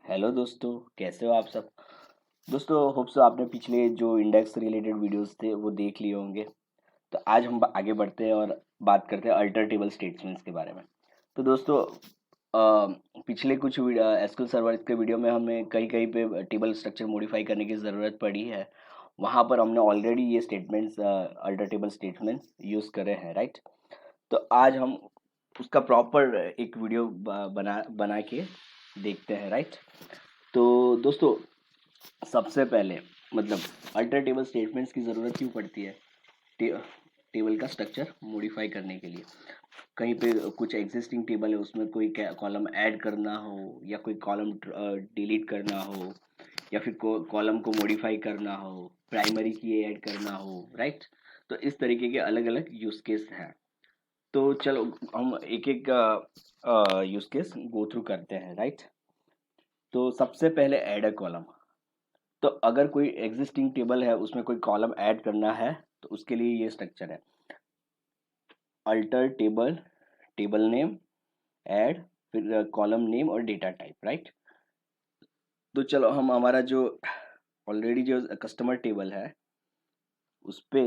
Hello दोस्तों, कैसे हो आप सब। दोस्तों होप सो आपने पिछले जो इंडेक्स रिलेटेड वीडियोस थे वो देख लिए होंगे। तो आज हम आगे बढ़ते हैं और बात करते हैं अल्टरनेटिव स्टेटमेंट्स के बारे में। तो दोस्तों पिछले कुछ एसक्यूएल सर्वर के वीडियो में हमें कहीं कहीं पे टेबल स्ट्रक्चर मॉडिफाई करने की ज़रूरत पड़ी है। वहाँ पर हमने ऑलरेडी ये स्टेटमेंट्स अल्टरनेटिव स्टेटमेंट्स यूज़ करे हैं, राइट। तो आज हम उसका प्रॉपर एक वीडियो बना बना के देखते हैं, राइट। तो दोस्तों सबसे पहले मतलब अल्टर टेबल स्टेटमेंट्स की ज़रूरत क्यों पड़ती है। टे, टेबल का स्ट्रक्चर मॉडिफाई करने के लिए कहीं पे कुछ एग्जिस्टिंग टेबल है उसमें कोई कॉलम ऐड करना हो या कोई कॉलम डिलीट करना हो या फिर कॉलम को मॉडिफाई करना हो, प्राइमरी की ऐड करना हो, राइट। तो इस तरीके के अलग अलग यूज केस हैं। तो चलो हम एक एक यूज केस गो थ्रू करते हैं, राइट। तो सबसे पहले ऐड अ कॉलम। तो अगर कोई एग्जिस्टिंग टेबल है उसमें कोई कॉलम ऐड करना है तो उसके लिए ये स्ट्रक्चर है। Alter table, table name, add, फिर कॉलम नेम और डेटा टाइप, राइट। तो चलो हम हमारा जो ऑलरेडी जो कस्टमर टेबल है उस पे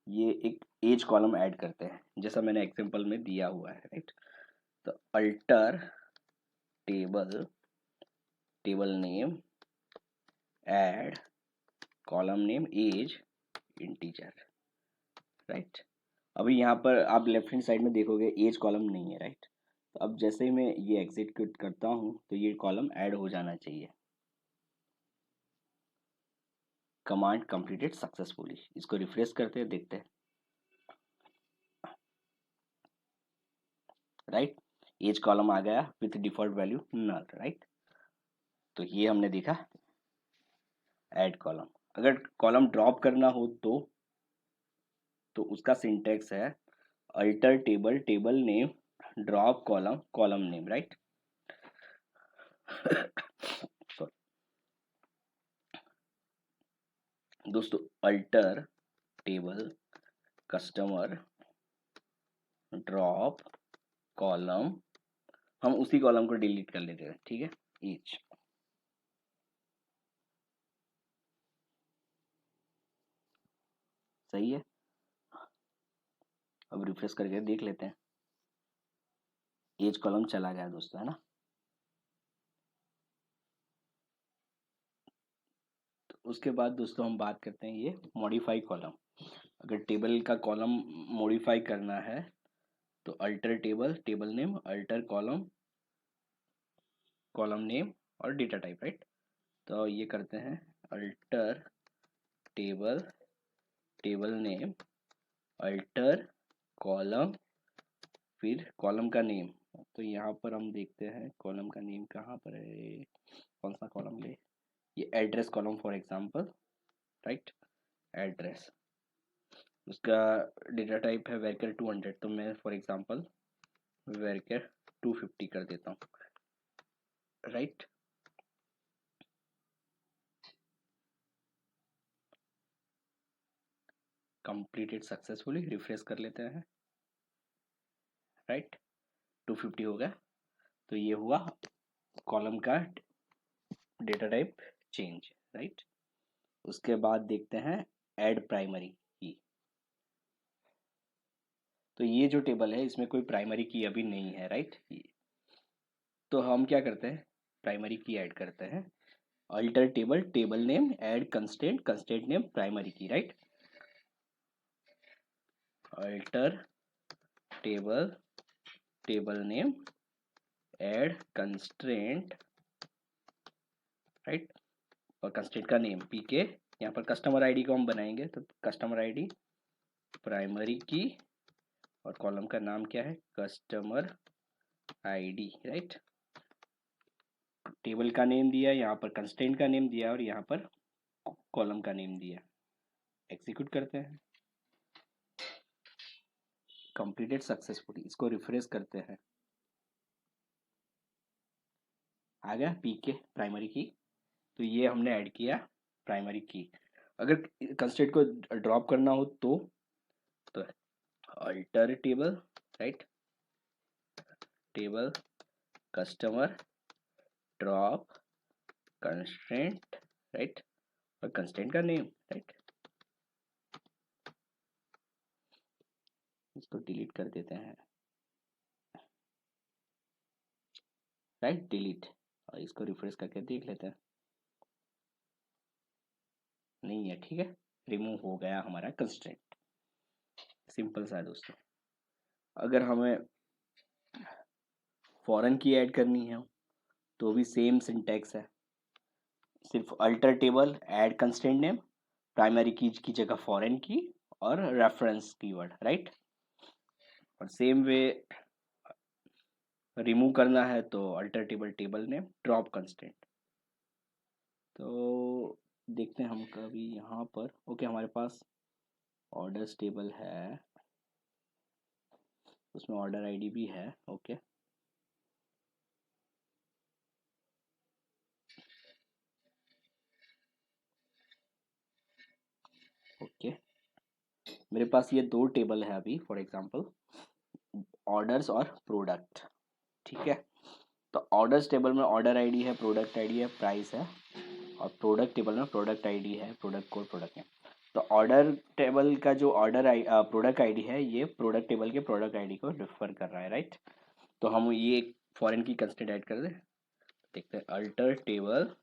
ये एक एज कॉलम ऐड करते हैं जैसा मैंने एग्जांपल में दिया हुआ है, राइट। तो alter table, table name, add column name, age, integer, right. अभी यहाँ पर आप लेफ्ट हैंड साइड में देखोगे एज कॉलम नहीं है, राइट। तो अब जैसे ही मैं ये एग्जीक्यूट करता हूँ तो ये कॉलम ऐड हो जाना चाहिए। Command completed successfully. इसको रिफ्रेश करते हैं, देखते हैं, राइट। एज कॉलम आ गया with default value null, right. तो ये हमने देखा ऐड कॉलम। अगर कॉलम ड्रॉप करना हो तो उसका सिंटेक्स है alter table, table name, drop column, column name, right. Sorry दोस्तों, alter table customer drop column, हम उसी कॉलम को डिलीट कर लेते हैं, ठीक है। ईच, सही है। अब रिफ्रेश करके देख लेते हैं, एज कॉलम चला गया दोस्तों, है ना। तो उसके बाद दोस्तों हम बात करते हैं ये मॉडिफाई कॉलम। अगर टेबल का कॉलम मॉडिफाई करना है तो alter table, table name, alter column, column name और डेटा टाइप, राइट। तो ये करते हैं alter table, table name, alter column, फिर कॉलम का नेम। तो यहाँ पर हम देखते हैं कॉलम का नेम कहाँ पर है, कौन सा कॉलम ले, ये address column for example, right. Address, उसका डेटा टाइप है वेरकर 200, तो मैं फॉर एग्जांपल वेरकर 250 कर देता हूँ, राइट। कंप्लीटेड सक्सेसफुली, रिफ्रेश कर लेते हैं, राइट। 250 हो गया। तो ये हुआ कॉलम का डेटा टाइप चेंज, राइट। उसके बाद देखते हैं ऐड प्राइमरी की। तो ये जो टेबल है इसमें कोई प्राइमरी की अभी नहीं है, राइट। तो हम क्या करते हैं, प्राइमरी की ऐड करते हैं। Alter table, table name, add constant, constant name, primary key, right. Alter table, table name, add constraint, right. और कंस्ट्रेंट का नेम पीके, यहाँ पर कस्टमर आईडी को हम बनाएंगे तो कस्टमर आईडी, प्राइमरी की, और कॉलम का नाम क्या है, कस्टमर आईडी, राइट। टेबल का नेम दिया, यहाँ पर कंस्टेंट का नेम दिया और यहाँ पर कॉलम का नेम दिया। एग्जीक्यूट करते हैं, कंप्लीटेड सक्सेसफुली। इसको रिफ्रेश करते हैं, आ गया पीके प्राइमरी की। तो ये हमने ऐड किया प्राइमरी की। अगर कंस्टेंट को ड्रॉप करना हो तो alter table, right, table customer drop constraint, right, और कंस्ट्रेंट का नेम, राइट। इसको डिलीट कर देते हैं, राइट, डिलीट, और इसको रिफ्रेश करके देख लेते हैं। नहीं है, ठीक है, रिमूव हो गया हमारा कंस्ट्रेंट। सिंपल सा है दोस्तों। अगर हमें फॉरेन की ऐड करनी है तो भी सेम सिंटैक्स है, सिर्फ alter table, add constraint name, primary की जगह फॉरेन की और रेफरेंस कीवर्ड, राइट। और सेम वे रिमूव करना है तो alter table, table name, drop constraint. तो देखते हैं हम कभी यहाँ पर, ओके, हमारे पास ऑर्डर्स टेबल है, उसमें ऑर्डर आईडी भी है, ओके। ओके, मेरे पास ये दो टेबल है अभी, फॉर एग्जांपल ऑर्डर्स और प्रोडक्ट, ठीक है। तो ऑर्डर्स टेबल में ऑर्डर आईडी है, प्रोडक्ट आईडी है, प्राइस है, और प्रोडक्ट टेबल में प्रोडक्ट आईडी है, प्रोडक्ट कोड, प्रोडक्ट नेम। तो ऑर्डर टेबल का जो प्रोडक्ट आईडी है, ये प्रोडक्ट टेबल के प्रोडक्ट आईडी को रिफर कर रहा है, राइट। तो हम ये फॉरेन की कंस्ट्रेंट ऐड कर दें, देखते हैं अल्टर टेबल,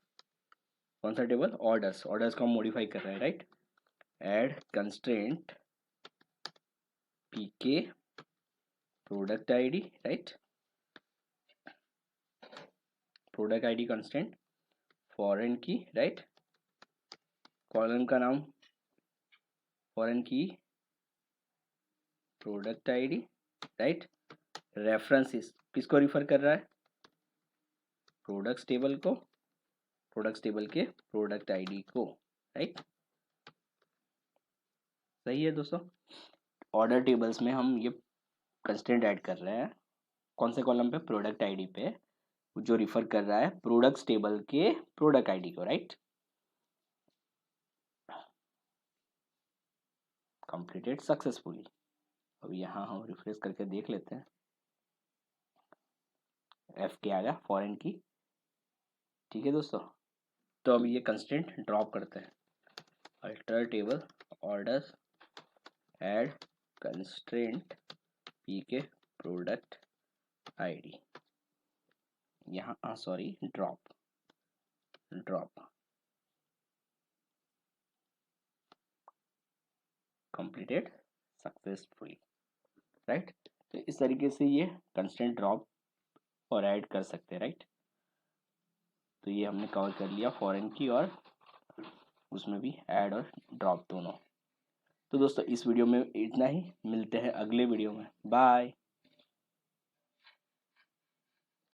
कौन सा टेबल, ऑर्डर्स, ऑर्डर्स को हम मॉडिफाई कर रहे हैं, right. Add constraint PK product ID, right, product ID constraint foreign key, right, column का नाम foreign key product ID, right. References किसको रिफर कर रहा है, प्रोडक्ट्स टेबल को, प्रोडक्ट्स टेबल के प्रोडक्ट आईडी को, राइट। सही है दोस्तों। ऑर्डर टेबल्स में हम ये कंस्ट्रेंट ऐड कर रहे हैं, कौन से कॉलम पे, प्रोडक्ट आईडी पे, जो रिफर कर रहा है प्रोडक्ट्स टेबल के प्रोडक्ट आईडी को, राइट। Completed successfully. अब यहाँ हम रिफ्रेश करके देख लेते हैं, एफ के आ गया, फॉरेन की, ठीक है दोस्तों। तो अब ये कंस्ट्रेंट ड्रॉप करते हैं, alter table orders add constraint P के प्रोडक्ट आईडी, यहाँ sorry, drop, completed successfully, right. तो इस तरीके से ये कंस्ट्रेंट ड्रॉप और ऐड कर सकते हैं, राइट। तो ये हमने कवर कर लिया फॉरेन की, और उसमें भी ऐड और ड्रॉप दोनों। तो दोस्तों इस वीडियो में इतना ही, मिलते हैं अगले वीडियो में, बाय।